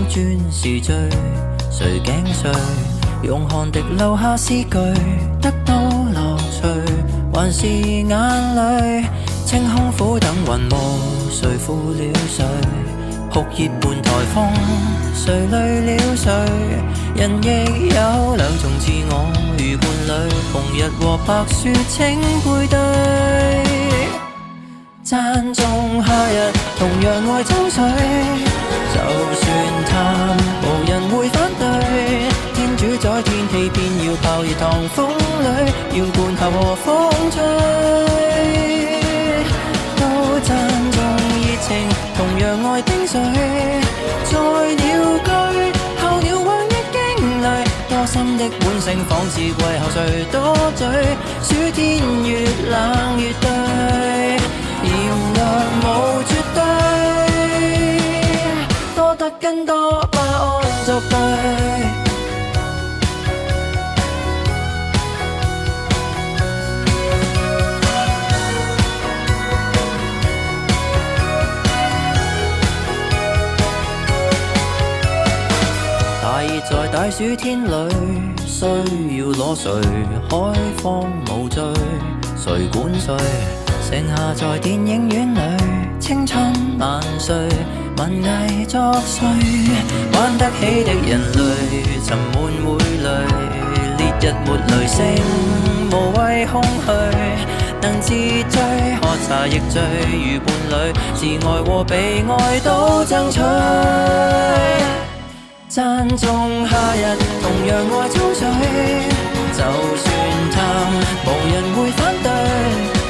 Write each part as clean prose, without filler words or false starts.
轉是罪，誰頸碎？用汗滴留下詩句，得到樂趣，還是眼淚？清空苦等雲霧，誰負了誰？酷熱伴颱風，誰累了誰？人亦有兩種自我如伴侶，紅日和白雪請配對。讚頌夏日同樣愛抽水，就算淡無人會反對。天主宰天氣偏要泡熱糖風裏，要灌球和風吹。都讚頌熱情同樣愛丁水，在鳥居候鳥橫溢驚雷，多心的本性仿似季後誰多嘴，暑天越冷越對，炎涼無絕對，多得更多巴胺作對。大熱在大暑天裏，需要裸睡，海風無罪，誰管誰？剩下在電影院裏，青春萬歲，文藝作祟，玩得起的人類，沉悶會累，烈日沒雷聲，無謂空虛，能自醉，喝茶亦醉，如伴侶，自愛和被愛都爭取。讚頌夏日同樣愛抽水，就算淡無人會反對。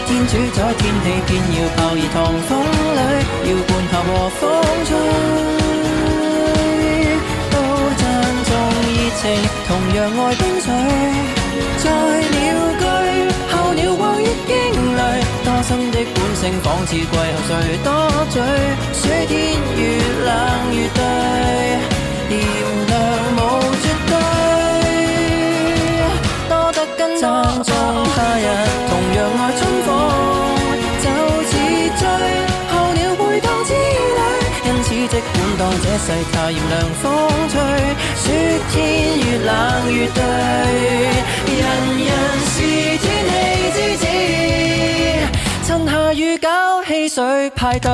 天主宰天氣偏要泡熱糖風裏，要灌球和風吹。都讚頌熱情同樣愛冰水，在鳥居候鳥橫溢驚雷，多心的本性仿似季後誰多嘴，暑天越冷越對，炎涼無絕對，多得跟讚頌夏日同樣愛春風，就似醉候鳥背當之旅，因此即管當這世態炎涼風吹，暑天越冷越對，人人是天氣之子，趁下雨搞汽水派對。